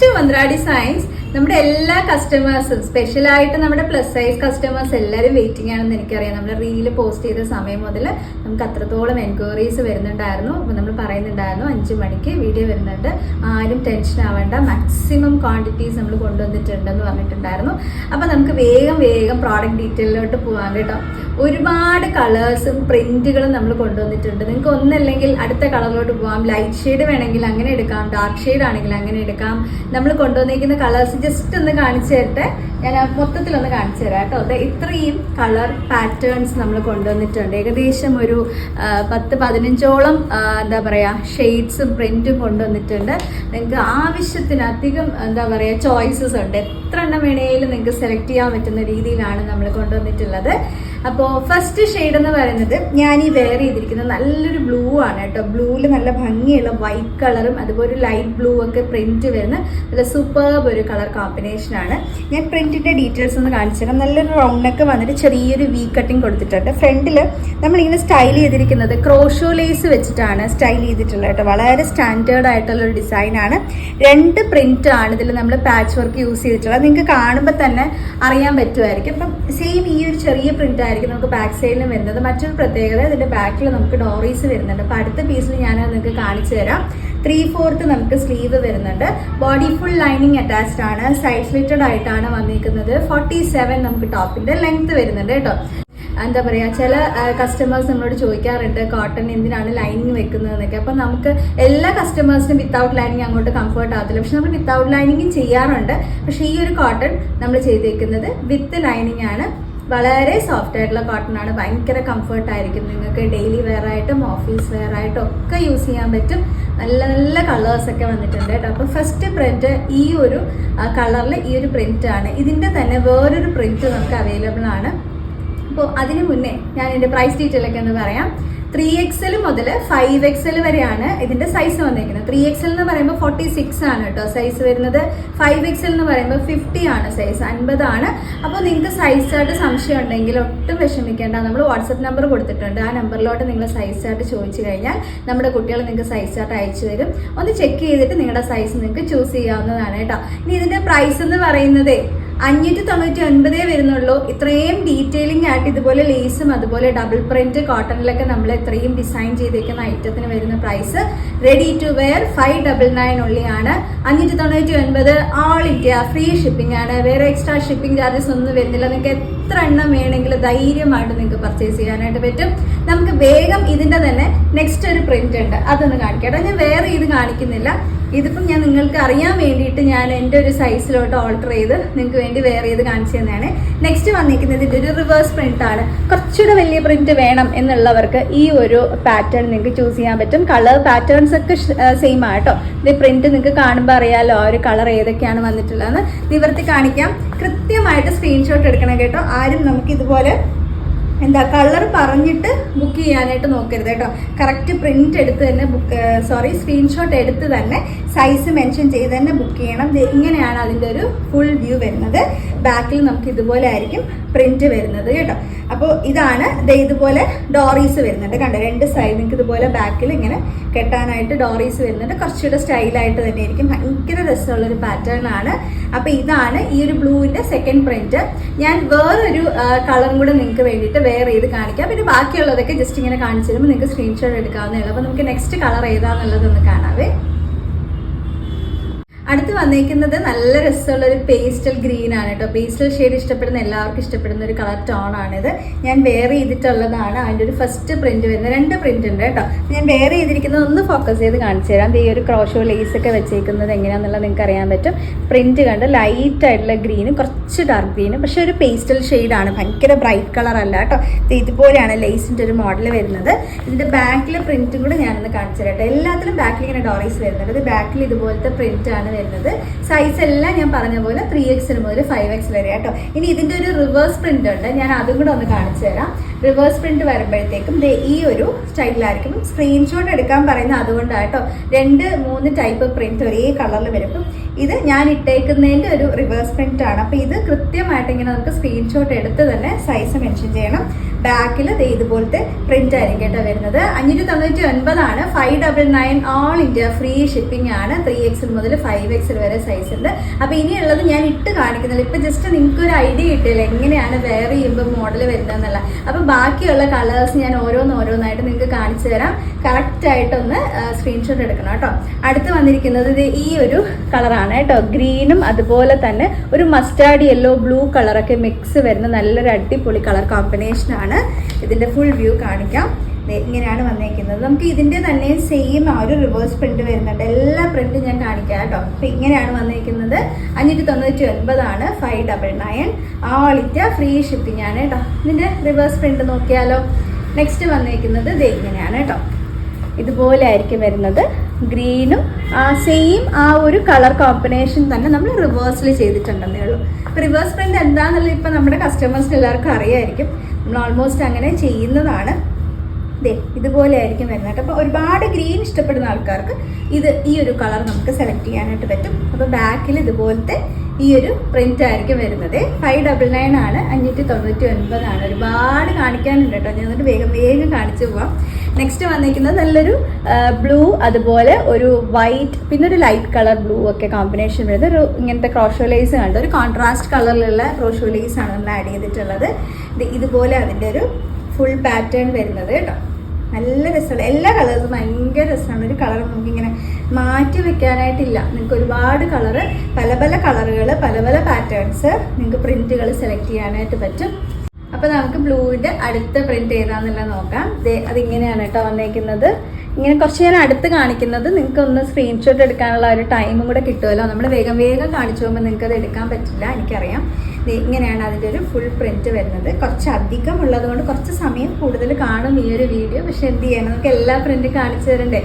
To മന്ത്രാടി science. നമ്മുടെ എല്ലാ കസ്റ്റമേഴ്സും, സ്പെഷ്യലായിട്ട് നമ്മുടെ പ്ലസ് സൈസ് കസ്റ്റമേഴ്സ് എല്ലാവരും വെയിറ്റിംഗ് ആണെന്ന് എനിക്കറിയാം. നമ്മൾ റീല് പോസ്റ്റ് ചെയ്ത സമയം മുതൽ നമുക്ക് അത്രത്തോളം എൻക്വയറീസ് വരുന്നുണ്ടായിരുന്നു. അപ്പോൾ നമ്മൾ പറയുന്നുണ്ടായിരുന്നു 5 മണിക്ക് വീഡിയോ വരുന്നുണ്ട്, ആരും ടെൻഷൻ ആവേണ്ട, മാക്സിമം ക്വാണ്ടിറ്റീസ് നമ്മൾ കൊണ്ടുവന്നിട്ടുണ്ടെന്ന് പറഞ്ഞിട്ടുണ്ടായിരുന്നു. അപ്പോൾ നമുക്ക് വേഗം പ്രോഡക്റ്റ് ഡീറ്റെയിലോട്ട് പോകാൻ കേട്ടോ. ഒരുപാട് കളേഴ്സും പ്രിന്റുകളും നമ്മൾ കൊണ്ടുവന്നിട്ടുണ്ട്. നിങ്ങൾക്ക് ഒന്നല്ലെങ്കിൽ അടുത്ത കളറിലോട്ട് പോകാം. ലൈറ്റ് ഷെയ്ഡ് വേണമെങ്കിൽ അങ്ങനെ എടുക്കാം, ഡാർക്ക് ഷെയ്ഡ് ആണെങ്കിൽ അങ്ങനെ എടുക്കാം. നമ്മൾ കൊണ്ടുവന്നിരിക്കുന്ന കളേഴ്സ് ജസ്റ്റ് ഒന്ന് കാണിച്ചു തരട്ടെ. ഞാൻ മൊത്തത്തിലൊന്ന് കാണിച്ചു തരാം കേട്ടോ. ഇത്രയും കളർ പാറ്റേൺസ് നമ്മൾ കൊണ്ടുവന്നിട്ടുണ്ട്. ഏകദേശം ഒരു 10-15ഓളം എന്താ പറയുക ഷെയ്ഡ്സും പ്രിന്റും കൊണ്ടുവന്നിട്ടുണ്ട്. നിങ്ങൾക്ക് ആവശ്യത്തിനധികം എന്താ പറയുക ചോയ്സസ് ഉണ്ട്. എത്ര എണ്ണം വേണേലും നിങ്ങൾക്ക് സെലക്ട് ചെയ്യാൻ പറ്റുന്ന രീതിയിലാണ് നമ്മൾ കൊണ്ടുവന്നിട്ടുള്ളത്. അപ്പോൾ ഫസ്റ്റ് ഷെയ്ഡ് എന്ന് പറയുന്നത് ഞാൻ ഈ വെയർ ചെയ്തിരിക്കുന്നത് നല്ലൊരു ബ്ലൂ ആണ് കേട്ടോ. ബ്ലൂവിൽ നല്ല ഭംഗിയുള്ള വൈറ്റ് കളറും അതുപോലെ ലൈറ്റ് ബ്ലൂ ഒക്കെ പ്രിന്റ് വരുന്ന നല്ല സൂപ്പർബ് ഒരു കളർ കോമ്പിനേഷൻ ആണ്. ഞാൻ പ്രിന്റിന്റെ ഡീറ്റെയിൽസ് ഒന്ന് കാണിച്ചു തരാം. നല്ലൊരു റൗണ്ട് നെക്ക് വന്നിട്ട് ചെറിയൊരു വി കട്ടിങ് കൊടുത്തിട്ടുണ്ട്. ഫ്രണ്ടിൽ നമ്മളിങ്ങനെ സ്റ്റൈൽ ചെയ്തിരിക്കുന്നത് ക്രോഷോ ലേസ് വെച്ചിട്ടാണ് സ്റ്റൈൽ ചെയ്തിട്ടുള്ളത് കേട്ടോ. വളരെ സ്റ്റാൻഡേർഡ് ആയിട്ടുള്ള ഒരു ഡിസൈൻ ആണ്. 2 പ്രിന്റ് ആണ് ഇതിൽ നമ്മൾ പാച്ച് വർക്ക് യൂസ് ചെയ്തിട്ടുള്ളത്. നിങ്ങൾക്ക് കാണുമ്പോൾ തന്നെ അറിയാൻ പറ്റുമായിരിക്കും. അപ്പം സെയിം ഈ ഒരു ചെറിയ പ്രിന്റ് ആയിരിക്കും നമുക്ക് ബാക്ക് സൈഡിലും വരുന്നത്. മറ്റൊരു പ്രത്യേകത, ഇതിന്റെ ബാക്കിൽ നമുക്ക് ഡോറീസ് വരുന്നുണ്ട്. അപ്പൊ അടുത്ത പീസിൽ ഞാൻ നിങ്ങൾക്ക് കാണിച്ചു തരാം. 3/4 നമുക്ക് സ്ലീവ് വരുന്നുണ്ട്. ബോഡി ഫുൾ ലൈനിങ് അറ്റാച്ച്ഡ് ആണ്. സൈഡ് സ്ലിറ്റഡ് ആയിട്ടാണ് വന്നിരിക്കുന്നത്. 47 നമുക്ക് ടോപ്പിന്റെ ലെങ്ത് വരുന്നുണ്ട് കേട്ടോ. എന്താ പറയുക, ചില കസ്റ്റമേഴ്സ് നമ്മളോട് ചോദിക്കാറുണ്ട് കോട്ടൺ എന്തിനാണ് ലൈനിങ് വെക്കുന്നതെന്നൊക്കെ. അപ്പം നമുക്ക് എല്ലാ കസ്റ്റമേഴ്സിനും വിത്തൗട്ട് ലൈനിങ് അങ്ങോട്ട് കംഫർട്ട് ആകത്തില്ല. പക്ഷെ നമ്മൾ വിത്തൗട്ട് ലൈനിങ്ങും ചെയ്യാറുണ്ട്. പക്ഷേ ഈ ഒരു കോട്ടൺ നമ്മൾ ചെയ്തേക്കുന്നത് വിത്ത് ലൈനിങ് ആണ്. വളരെ സോഫ്റ്റ് ആയിട്ടുള്ള കോട്ടൺ ആണ്. ഭയങ്കര കംഫർട്ടായിരിക്കും. നിങ്ങൾക്ക് ഡെയിലി വെയർ ആയിട്ടും ഓഫീസ് വെയർ ആയിട്ടും ഒക്കെ യൂസ് ചെയ്യാൻ പറ്റും. നല്ല നല്ല കളേഴ്സ് ഒക്കെ വന്നിട്ടുണ്ട് കേട്ടോ. അപ്പോൾ ഫസ്റ്റ് പ്രിന്റ് ഈ ഒരു കളറിൽ ഈ ഒരു പ്രിന്റ് ആണ്. ഇതിന്റെ തന്നെ വേറൊരു പ്രിന്റ് നമുക്ക് അവൈലബിൾ ആണ്. അപ്പോൾ അതിന് മുന്നേ ഞാൻ ഇതിന്റെ പ്രൈസ് ഡീറ്റെയിലൊക്കെ ഒന്ന് പറയാം. 3XL മുതൽ 5XL വരെയാണ് ഇതിന്റെ സൈസ് വന്നിരിക്കുന്നത്. 3XL എന്ന് പറയുമ്പോൾ 46 ആണ് കേട്ടോ സൈസ് വരുന്നത്. 5XL എന്ന് പറയുമ്പോൾ 50 ആണ് സൈസ്, 50 ആണ്. അപ്പോൾ നിങ്ങൾക്ക് സൈസ് ചാർട്ട് സംശയം ഉണ്ടെങ്കിൽ ഒട്ടും വിഷമിക്കേണ്ട. നമ്മൾ വാട്സപ്പ് നമ്പർ കൊടുത്തിട്ടുണ്ട്. ആ നമ്പറിലോട്ട് നിങ്ങൾ സൈസ് ചാർട്ട് ചോദിച്ചു കഴിഞ്ഞാൽ നമ്മുടെ കുട്ടികൾ നിങ്ങൾക്ക് സൈസ് ചാർട്ട് അയച്ചു തരും. ഒന്ന് ചെക്ക് ചെയ്തിട്ട് നിങ്ങളുടെ സൈസ് നിങ്ങൾക്ക് ചൂസ് ചെയ്യാവുന്നതാണ് കേട്ടോ. ഇനി ഇതിന്റെ പ്രൈസ് എന്ന് പറയുന്നത് 599 വരുന്നുള്ളൂ. ഇത്രയും ഡീറ്റെയിലിംഗ് ആയിട്ട് ഇതുപോലെ ലേസും അതുപോലെ ഡബിൾ പ്രിന്റ് കോട്ടണിലൊക്കെ നമ്മൾ ഇത്രയും ഡിസൈൻ ചെയ്തേക്കുന്ന ഐറ്റത്തിന് വരുന്ന പ്രൈസ് റെഡി ടു വെയർ 599 ഉള്ളിയാണ്. 599 ഓൾ ഇന്ത്യ ഫ്രീ ഷിപ്പിംഗ് ആണ്. വേറെ എക്സ്ട്രാ ഷിപ്പിംഗ് ചാർജസ് ഒന്നും വരുന്നില്ല. നിങ്ങൾക്ക് എത്ര എണ്ണം വേണമെങ്കിലും ധൈര്യമായിട്ട് നിങ്ങൾക്ക് പർച്ചേസ് ചെയ്യാനായിട്ട് പറ്റും. നമുക്ക് വേഗം ഇതിന്റെ തന്നെ നെക്സ്റ്റ് ഒരു പ്രിന്റ് ഉണ്ട്, അതൊന്ന് കാണിക്കട്ടെ. ഞാൻ വേറെ ഇത് കാണിക്കുന്നില്ല. ഇതിപ്പം ഞാൻ നിങ്ങൾക്ക് അറിയാൻ വേണ്ടിയിട്ട് ഞാൻ എൻ്റെ ഒരു സൈസിലോട്ട് ഓൾട്ടർ ചെയ്ത് നിങ്ങൾക്ക് വേണ്ടി വേറെ ചെയ്ത് കാണിച്ചു തന്നെയാണ്. നെക്സ്റ്റ് വന്നിരിക്കുന്നത് ഇതിൻ്റെ ഒരു റിവേഴ്സ് പ്രിന്റ് ആണ്. കുറച്ചുകൂടെ വലിയ പ്രിന്റ് വേണം എന്നുള്ളവർക്ക് ഈ ഒരു പാറ്റേൺ നിങ്ങൾക്ക് ചൂസ് ചെയ്യാൻ പറ്റും. കളർ പാറ്റേൺസ് ഒക്കെ സെയിം ആട്ടോ. ഇത് പ്രിന്റ് നിങ്ങൾക്ക് കാണുമ്പോൾ അറിയാലോ ആ ഒരു കളർ ഏതൊക്കെയാണ് വന്നിട്ടുള്ളതെന്ന്. നിവർത്തി കാണിക്കാം. കൃത്യമായിട്ട് സ്ക്രീൻഷോട്ട് എടുക്കണം കേട്ടോ. ആരും നമുക്ക് ഇതുപോലെ കളർ പറഞ്ഞിട്ട് ബുക്ക് ചെയ്യാനായിട്ട് നോക്കരുത് കേട്ടോ. കറക്റ്റ് പ്രിന്റ് എടുത്ത് തന്നെ സ്ക്രീൻഷോട്ട് എടുത്ത് തന്നെ സൈസ് മെൻഷൻ ചെയ്ത് തന്നെ ബുക്ക് ചെയ്യണം. ഇങ്ങനെയാണ് അതിൻ്റെ ഒരു ഫുൾ വ്യൂ വരുന്നത്. ബാക്കിൽ നമുക്ക് ഇതുപോലെ ആയിരിക്കും പ്രിന്റ് വരുന്നത് കേട്ടോ. അപ്പോൾ ഇതാണ് ഇതുപോലെ ഡോറീസ് വരുന്നുണ്ട്. കണ്ടോ, 2 സൈഡ് നിങ്ങൾക്ക് ഇതുപോലെ ബാക്കിൽ ഇങ്ങനെ കെട്ടാനായിട്ട് ഡോറീസ് വരുന്നുണ്ട്. കുറച്ചുകൂടെ സ്റ്റൈലായിട്ട് തന്നെ ആയിരിക്കും. ഭയങ്കര രസമുള്ളൊരു പാറ്റേൺ ആണ്. അപ്പോൾ ഇതാണ് ഈ ഒരു ബ്ലൂവിന്റെ സെക്കൻഡ് പ്രിന്റ്. ഞാൻ വേറൊരു കളറും കൂടെ നിങ്ങൾക്ക് വേണ്ടിയിട്ട് വേറെ ചെയ്ത് കാണിക്കാം. പിന്നെ ബാക്കിയുള്ളതൊക്കെ ജസ്റ്റ് ഇങ്ങനെ കാണിച്ചു തരുമ്പോൾ നിങ്ങൾക്ക് സ്ക്രീൻഷോട്ട് എടുക്കാവുന്നേ ഉള്ളൂ. അപ്പോൾ നമുക്ക് നെക്സ്റ്റ് കളർ ഏതാന്നുള്ളതൊന്ന് കാണാവേ. അടുത്ത് വന്നിരിക്കുന്നത് നല്ല രസമുള്ള ഒരു പേസ്റ്റൽ ഗ്രീൻ ആണ് കേട്ടോ. പേസ്റ്റൽ ഷെയ്ഡ് ഇഷ്ടപ്പെടുന്ന എല്ലാവർക്കും ഇഷ്ടപ്പെടുന്ന ഒരു കളർ ടോൺ ആണിത്. ഞാൻ വെയർ ചെയ്തിട്ടുള്ളതാണ്. അതിൻ്റെ ഒരു ഫസ്റ്റ് പ്രിന്റ് വരുന്നത്. 2 പ്രിന്റ് ഉണ്ട് കേട്ടോ. ഞാൻ വെയർ ചെയ്തിരിക്കുന്നത് ഒന്ന് ഫോക്കസ് ചെയ്ത് കാണിച്ചു തരാം. ഈ ഒരു ക്രോഷോ ലേസ് ഒക്കെ വെച്ചേക്കുന്നത് എങ്ങനെയാണെന്നുള്ളത് നിങ്ങൾക്ക് അറിയാൻ പറ്റും. പ്രിന്റ് കണ്ട് ലൈറ്റ് ആയിട്ടുള്ള ഗ്രീനും കുറച്ച് ഡാർക്ക് ഗ്രീനും, പക്ഷെ ഒരു പേസ്റ്റൽ ഷെയ്ഡാണ്. ഭയങ്കര ബ്രൈറ്റ് കളർ അല്ല കേട്ടോ. ഇതുപോലെയാണ് ലേസിന്റെ ഒരു മോഡൽ വരുന്നത്. ഇതിന്റെ ബാക്കിലെ പ്രിന്റും കൂടെ ഞാനൊന്ന് കാണിച്ചു തരാം. എല്ലാത്തിലും ബാക്കിൽ ഇങ്ങനെ ഡോറീസ് വരുന്നുണ്ട്. ഇത് ബാക്കിൽ ഇതുപോലത്തെ പ്രിന്റ് ആണ് വരുന്നത്. സൈസ് എല്ലാം ഞാൻ പറഞ്ഞ പോലെ 3XL മുതൽ 5XL വരെ കേട്ടോ. ഇനി ഇതിന്റെ ഒരു റിവേഴ്സ് പ്രിന്റ് ഉണ്ട്. ഞാൻ അതും കൂടെ ഒന്ന് കാണിച്ചു തരാം. റിവേഴ്സ് പ്രിന്റ് വരുമ്പോഴത്തേക്കും ഈ ഒരു സ്റ്റൈലിലായിരിക്കും. സ്ക്രീൻഷോട്ട് എടുക്കാൻ പറയുന്നത് അതുകൊണ്ടാട്ടോ. 2-3 ടൈപ്പ് പ്രിന്റ് ഒരേ കളറിൽ വരും. ഇത് ഞാൻ ഇട്ടേക്കുന്നതിന്റെ ഒരു റിവേഴ്സ് പ്രിന്റ് ആണ്. അപ്പൊ ഇത് കൃത്യമായിട്ട് ഇങ്ങനെ നമുക്ക് സ്ക്രീൻഷോട്ട് എടുത്ത് തന്നെ സൈസ് മെൻഷൻ ചെയ്യണം. ബാക്കിൽ ഇതുപോലത്തെ പ്രിന്റ് ആയിരിക്കും കേട്ടോ വരുന്നത്. 599 599 ഓൾ ഇന്ത്യ ഫ്രീ ഷിപ്പിംഗ് ആണ്. 3XL മുതൽ 5XL വരെ സൈസ് ഉണ്ട്. അപ്പൊ ഇനിയുള്ളത് ഞാൻ ഇട്ട് കാണിക്കുന്നില്ല, ഇപ്പൊ ജസ്റ്റ് നിങ്ങൾക്ക് ഒരു ഐഡിയ കിട്ടില്ല എങ്ങനെയാണ് വെയർ ചെയ്യുമ്പോൾ മോഡൽ വരുന്നതെന്നല്ല. അപ്പൊ ബാക്കിയുള്ള കളേഴ്സ് ഞാൻ ഓരോന്നായിട്ട് നിങ്ങൾക്ക് കാണിച്ചു തരാം. കറക്റ്റ് ആയിട്ടൊന്ന് സ്ക്രീൻഷോട്ട് എടുക്കണം കേട്ടോ. അടുത്ത് വന്നിരിക്കുന്നത് ഈ ഒരു കളറാണ് കേട്ടോ. ഗ്രീനും അതുപോലെ തന്നെ ഒരു മസ്റ്റാർഡ് യെല്ലോ ബ്ലൂ കളറൊക്കെ മിക്സ് വരുന്ന നല്ലൊരു അടിപൊളി കളർ കോമ്പിനേഷൻ ആണ്. ഇതിന്റെ ഫുൾ വ്യൂ കാണിക്കാം. ഇങ്ങനെയാണ് വന്നേക്കുന്നത്. നമുക്ക് ഇതിന്റെ തന്നെ സെയിം ആ ഒരു റിവേഴ്സ് പ്രിന്റ് വരുന്നുണ്ട്. എല്ലാ പ്രിന്റും ഞാൻ കാണിക്കാം കേട്ടോ. അപ്പൊ ഇങ്ങനെയാണ് വന്നേക്കുന്നത്. 599 599 ഓൾ ഇന്ത്യ ഫ്രീ ഷിപ്പിംഗ് ആണ് കേട്ടോ. ഇതിന്റെ റിവേഴ്സ് പ്രിന്റ് നോക്കിയാലോ. നെക്സ്റ്റ് വന്നേക്കുന്നത് ഇങ്ങനെയാണ് കേട്ടോ. ഇതുപോലെ ആയിരിക്കും വരുന്നത്. ഗ്രീനും സെയിം ആ ഒരു കളർ കോമ്പിനേഷൻ തന്നെ നമ്മൾ റിവേഴ്സിൽ ചെയ്തിട്ടുണ്ടെന്നേ ഉള്ളൂ. റിവേഴ്സ് പ്രിന്റ് എന്താണെന്നുള്ളത് ഇപ്പം നമ്മുടെ കസ്റ്റമേഴ്സിന് എല്ലാവർക്കും അറിയായിരിക്കും. നമ്മൾ ഓൾമോസ്റ്റ് അങ്ങനെ ചെയ്യുന്നതാണ്. ഇതുപോലെ ആയിരിക്കും വരുന്നത്. അപ്പോൾ ഒരുപാട് ഗ്രീൻ ഇഷ്ടപ്പെടുന്ന ആൾക്കാർക്ക് ഈ ഒരു കളർ നമുക്ക് സെലക്ട് ചെയ്യാനായിട്ട് പറ്റും. അപ്പോൾ ബാക്കിൽ ഇതുപോലത്തെ ഈ ഒരു പ്രിന്റ് ആയിരിക്കും വരുന്നത്. 599 ആണ്. 599 ആണ്. ഒരുപാട് കാണിക്കാനുണ്ട് കേട്ടോ. ഞാൻ എന്നിട്ട് വേഗം കാണിച്ചു പോവാം. നെക്സ്റ്റ് വന്നിരിക്കുന്നത് നല്ലൊരു ബ്ലൂ, അതുപോലെ ഒരു വൈറ്റ്, പിന്നെ ഒരു ലൈറ്റ് കളർ ബ്ലൂ ഒക്കെ കോമ്പിനേഷൻ വരുന്നത് ഒരു ഇങ്ങനത്തെ ക്രോഷോലൈസ് കണ്ട് ഒരു കോൺട്രാസ്റ്റ് കളറിലുള്ള ക്രോഷോലൈസ് ആണ് നമ്മൾ ആഡ് ചെയ്തിട്ടുള്ളത്. ഇതുപോലെ അതിൻ്റെ ഒരു ഫുൾ പാറ്റേൺ വരുന്നത് കേട്ടോ. നല്ല രസമുള്ള എല്ലാ കളേഴ്സും ഭയങ്കര രസമാണ്. ഒരു കളർ നമുക്കിങ്ങനെ മാറ്റി വെക്കാനായിട്ടില്ല. നിങ്ങൾക്ക് ഒരുപാട് കളറ്, പല കളറുകൾ, പല പാറ്റേൺസ് നിങ്ങൾക്ക് പ്രിന്റുകൾ സെലക്ട് ചെയ്യാനായിട്ട് പറ്റും. അപ്പൊ നമുക്ക് ബ്ലൂവിന്റെ അടുത്ത പ്രിന്റ് ഏതാണെന്നുള്ളത് നോക്കാം. അതിങ്ങനെയാണ് കേട്ടോ വന്നേക്കുന്നത്. ഇങ്ങനെ കുറച്ച് ഞാൻ അടുത്ത് കാണിക്കുന്നത് നിങ്ങൾക്ക് ഒന്ന് സ്ക്രീൻഷോട്ട് എടുക്കാനുള്ള ഒരു ടൈമും കൂടെ കിട്ടുമല്ലോ. നമ്മൾ വേഗം കാണിച്ചു പോകുമ്പോൾ നിങ്ങൾക്ക് അത് എടുക്കാൻ പറ്റില്ല, എനിക്കറിയാം. ഇങ്ങനെയാണ് അതിൻ്റെ ഒരു ഫുൾ പ്രിന്റ് വരുന്നത്. കുറച്ച് അധികം ഉള്ളത് കൊണ്ട് കുറച്ച് സമയം കൂടുതൽ കാണും ഈ ഒരു വീഡിയോ. പക്ഷെ എന്ത് ചെയ്യണം, നമുക്ക് എല്ലാ പ്രിന്റും കാണിച്ചു തരണ്ടേ.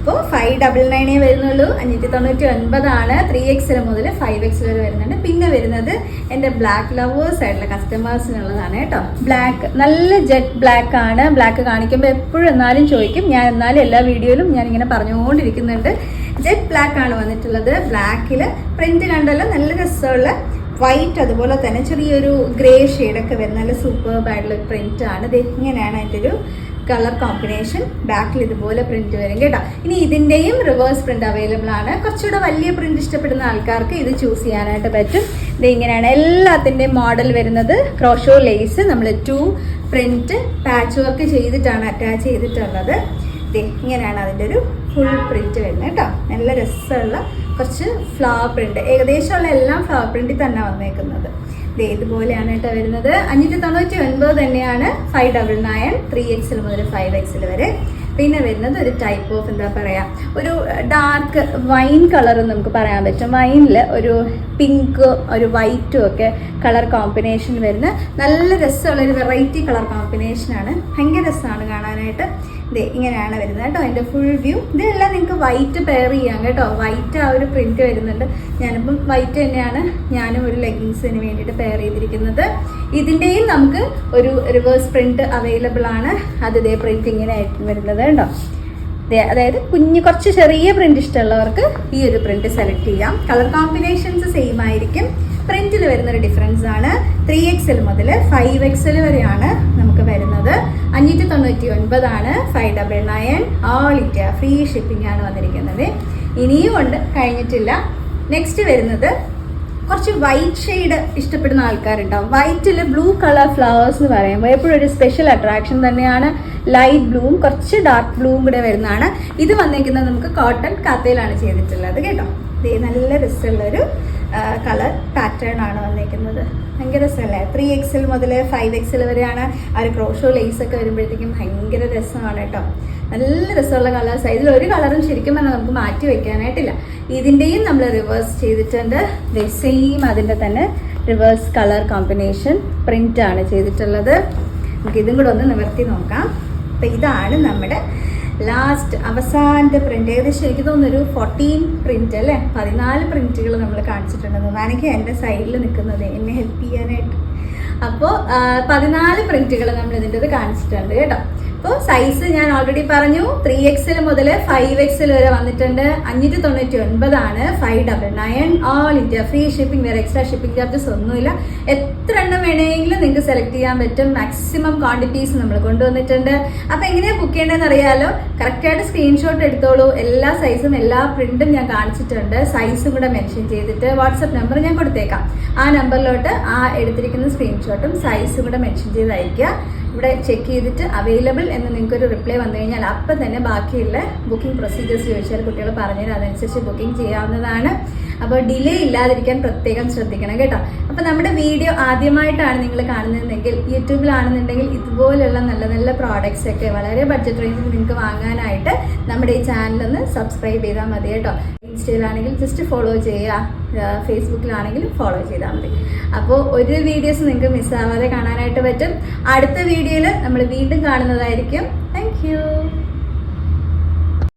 അപ്പോൾ 599 വരുന്നുള്ളൂ. 599 ആണ്. 3XL മുതൽ 5XL വരെ വരുന്നുണ്ട്. പിന്നെ വരുന്നത് എൻ്റെ ബ്ലാക്ക് ലവേഴ്സ് ആയിട്ടുള്ള കസ്റ്റമേഴ്സിനുള്ളതാണ് കേട്ടോ. ബ്ലാക്ക് നല്ല ജെറ്റ് ബ്ലാക്ക് ആണ്. ബ്ലാക്ക് കാണിക്കുമ്പോൾ എപ്പോഴും എന്നാലും ചോദിക്കും. ഞാൻ എന്നാലും എല്ലാ വീഡിയോയിലും ഞാൻ ഇങ്ങനെ പറഞ്ഞുകൊണ്ടിരിക്കുന്നുണ്ട്. ജെറ്റ് ബ്ലാക്ക് ആണ് വന്നിട്ടുള്ളത്. ബ്ലാക്കിൽ പ്രിന്റ് കണ്ടല്ലോ, നല്ല രസമുള്ള വൈറ്റ്, അതുപോലെ തന്നെ ചെറിയൊരു ഗ്രേ ഷെയ്ഡൊക്കെ വരുന്ന നല്ല സൂപ്പർബായിട്ടുള്ള പ്രിന്റ് ആണ്. ഇത് ഇങ്ങനെയാണ് അതിൻ്റെ ഒരു കളർ കോമ്പിനേഷൻ. ബാക്കിൽ ഇതുപോലെ പ്രിന്റ് വരും കേട്ടോ. ഇനി ഇതിന്റെയും റിവേഴ്സ് പ്രിന്റ് അവൈലബിൾ ആണ്. കുറച്ചുകൂടെ വലിയ പ്രിന്റ് ഇഷ്ടപ്പെടുന്ന ആൾക്കാർക്ക് ഇത് ചൂസ് ചെയ്യാനായിട്ട് പറ്റും. ഇത് ഇങ്ങനെയാണ് എല്ലാത്തിന്റെയും മോഡൽ വരുന്നത്. ക്രോഷോ ലേസ് നമ്മൾ 2 പ്രിന്റ് പാച്ച് വർക്ക് ചെയ്തിട്ടാണ് അറ്റാച്ച് ചെയ്തിട്ടുള്ളത്. ഇങ്ങനെയാണ് അതിൻ്റെ ഒരു ഫുൾ പ്രിന്റ് വരുന്നത് കേട്ടോ. നല്ല രസമുള്ള കുറച്ച് ഫ്ലവർ പ്രിന്റ്, ഏകദേശമുള്ള എല്ലാം ഫ്ലവർ പ്രിന്റിൽ തന്നെ വന്നേക്കുന്നത്. ഇതുപോലെയാണ് കേട്ടോ വരുന്നത്. 599 തന്നെയാണ്. 599 3XL മുതൽ 5XL വരെ. പിന്നെ വരുന്നത് ഒരു ടൈപ്പ് ഓഫ് എന്താ പറയാ, ഒരു ഡാർക്ക് വൈൻ കളർ നമുക്ക് പറയാൻ പറ്റും. വൈനിൽ ഒരു പിങ്കും ഒരു വൈറ്റും ഒക്കെ കളർ കോമ്പിനേഷൻ വരുന്ന നല്ല രസമുള്ളൊരു വെറൈറ്റി കളർ കോമ്പിനേഷനാണ്. ഭയങ്കര രസമാണ് കാണാനായിട്ട്. ഇങ്ങനെയാണ് വരുന്നത് കേട്ടോ അതിൻ്റെ ഫുൾ വ്യൂ. ഇതെല്ലാം നിങ്ങൾക്ക് വൈറ്റ് പെയർ ചെയ്യാം കേട്ടോ. വൈറ്റ് ആ ഒരു പ്രിന്റ് വരുന്നുണ്ട്. ഞാനിപ്പം വൈറ്റ് തന്നെയാണ് ഞാനും ഒരു ലെഗിങ്സിന് വേണ്ടിയിട്ട് പെയർ ചെയ്തിരിക്കുന്നത്. ഇതിൻ്റെയും നമുക്ക് ഒരു റിവേഴ്സ് പ്രിന്റ് അവൈലബിൾ ആണ്. അത് ഇതേ പ്രിന്റ് ഇങ്ങനെ ആയിട്ട് വരുന്നത് കേട്ടോ. അതായത് കുറച്ച് ചെറിയ പ്രിന്റ് ഇഷ്ടമുള്ളവർക്ക് ഈ ഒരു പ്രിന്റ് സെലക്ട് ചെയ്യാം. കളർ കോമ്പിനേഷൻസ് സെയിം ആയിരിക്കും. പ്രിന്റിൽ വരുന്നൊരു ഡിഫറൻസ് ആണ്. 3XL മുതൽ 5XL വരെയാണ് നമുക്ക് വരുന്നത്. 599 ആണ്. 599 ഓൾ ഇന്ത്യ ഫ്രീ ഷിപ്പിംഗ് ആണ് വന്നിരിക്കുന്നത്. ഇനിയും ഉണ്ട്, കഴിഞ്ഞിട്ടില്ല. നെക്സ്റ്റ് വരുന്നത് കുറച്ച് വൈറ്റ് ഷെയ്ഡ് ഇഷ്ടപ്പെടുന്ന ആൾക്കാരുണ്ടാവും. വൈറ്റിൽ ബ്ലൂ കളർ ഫ്ലവേഴ്സ് എന്ന് പറയുമ്പോൾ എപ്പോഴും ഒരു സ്പെഷ്യൽ അട്രാക്ഷൻ തന്നെയാണ്. ലൈറ്റ് ബ്ലൂവും കുറച്ച് ഡാർക്ക് ബ്ലൂവും കൂടെ വരുന്നതാണ്. ഇത് വന്നിരിക്കുന്നത് നമുക്ക് കോട്ടൺ കത്തയിലാണ് ചെയ്തിട്ടുള്ളത് കേട്ടോ. നല്ല രസമുള്ളൊരു കളർ പാറ്റേൺ ആണ് വന്നിരിക്കുന്നത്. ഭയങ്കര രസമല്ലേ. 3XL മുതൽ 5XL വരെയാണ്. ആ ഒരു ക്രോഷോ ലേസ് ഒക്കെ വരുമ്പോഴത്തേക്കും ഭയങ്കര രസമാണ് കേട്ടോ. നല്ല രസമുള്ള കളേഴ്സ്. ഇതിൽ ഒരു കളറും ശരിക്കും പറഞ്ഞാൽ നമുക്ക് മാറ്റി വെക്കാനായിട്ടില്ല. ഇതിൻ്റെയും നമ്മൾ റിവേഴ്സ് ചെയ്തിട്ടുണ്ട്. സെയിം അതിൻ്റെ തന്നെ റിവേഴ്സ് കളർ കോമ്പിനേഷൻ പ്രിന്റ് ആണ് ചെയ്തിട്ടുള്ളത്. നമുക്ക് ഇതും കൂടെ ഒന്ന് നിവർത്തി നോക്കാം. അപ്പം ഇതാണ് നമ്മുടെ ലാസ്റ്റ് അവസാനത്തെ പ്രിന്റ്. ഏകദേശം എനിക്ക് തോന്നുന്നൊരു 14 പ്രിന്റ് അല്ലേ, 14 പ്രിന്റുകൾ നമ്മൾ കാണിച്ചിട്ടുണ്ടെന്ന്. എനിക്ക് എൻ്റെ സൈഡിൽ നിൽക്കുന്നത് എന്നെ ഹെൽപ്പ് ചെയ്യാനായിട്ട്. അപ്പോൾ 14 പ്രിന്റുകൾ നമ്മൾ ഇതിൻ്റെ കാണിച്ചിട്ടുണ്ട് കേട്ടോ. അപ്പോൾ സൈസ് ഞാൻ ഓൾറെഡി പറഞ്ഞു 3XL മുതൽ 5XL വരെ വന്നിട്ടുണ്ട്. 599 599 ഓൾ ഇന്ത്യ ഫ്രീ ഷിപ്പിംഗ്, വേറെ എക്സ്ട്രാ ഷിപ്പിംഗ് ചാർജസ് ഒന്നുമില്ല. എത്ര എണ്ണം വേണമെങ്കിലും നിങ്ങൾക്ക് സെലക്ട് ചെയ്യാൻ പറ്റും. മാക്സിമം ക്വാണ്ടിറ്റീസ് നമ്മൾ കൊണ്ടുവന്നിട്ടുണ്ട്. അപ്പൊ എങ്ങനെയാ ബുക്ക് ചെയ്യേണ്ടതെന്ന് അറിയാലോ. കറക്റ്റായിട്ട് സ്ക്രീൻഷോട്ട് എടുത്തോളൂ. എല്ലാ സൈസും എല്ലാ പ്രിന്റും ഞാൻ കാണിച്ചിട്ടുണ്ട്. സൈസും കൂടെ മെൻഷൻ ചെയ്തിട്ട് വാട്സപ്പ് നമ്പർ ഞാൻ കൊടുത്തേക്കാം. ആ നമ്പറിലോട്ട് ആ എടുത്തിരിക്കുന്ന സ്ക്രീൻഷോട്ടും സൈസും കൂടെ മെൻഷൻ ചെയ്ത് അയക്കുക. ഇവിടെ ചെക്ക് ചെയ്തിട്ട് അവൈലബിൾ എന്ന് നിങ്ങൾക്കൊരു റിപ്ലൈ വന്നു കഴിഞ്ഞാൽ അപ്പം തന്നെ ബാക്കിയുള്ള ബുക്കിംഗ് പ്രൊസീജിയേഴ്സ് ചോദിച്ചാൽ കുട്ടികൾ പറഞ്ഞാൽ അതനുസരിച്ച് ബുക്കിംഗ് ചെയ്യാവുന്നതാണ്. അപ്പോൾ ഡിലേ ഇല്ലാതിരിക്കാൻ പ്രത്യേകം ശ്രദ്ധിക്കണം കേട്ടോ. അപ്പോൾ നമ്മുടെ വീഡിയോ ആദ്യമായിട്ടാണ് നിങ്ങൾ കാണുന്നതെങ്കിൽ യൂട്യൂബിലാണെന്നുണ്ടെങ്കിൽ ഇതുപോലുള്ള നല്ല നല്ല പ്രോഡക്റ്റ്സ് ഒക്കെ വളരെ ബഡ്ജറ്റ് റേഞ്ചിൽ നിങ്ങൾക്ക് വാങ്ങാനായിട്ട് നമ്മുടെ ഈ ചാനലൊന്ന് സബ്സ്ക്രൈബ് ചെയ്താൽ മതി കേട്ടോ. ഇൻസ്റ്റയിലാണെങ്കിൽ ജസ്റ്റ് ഫോളോ ചെയ്യുക, ഫേസ്ബുക്കിലാണെങ്കിലും ഫോളോ ചെയ്താൽ മതി. അപ്പോൾ ഒരു വീഡിയോസ് നിങ്ങൾക്ക് മിസ്സാവാതെ കാണാനായിട്ട് പറ്റും. അടുത്ത വീഡിയോയിൽ നമ്മൾ വീണ്ടും കാണുന്നതായിരിക്കും. താങ്ക്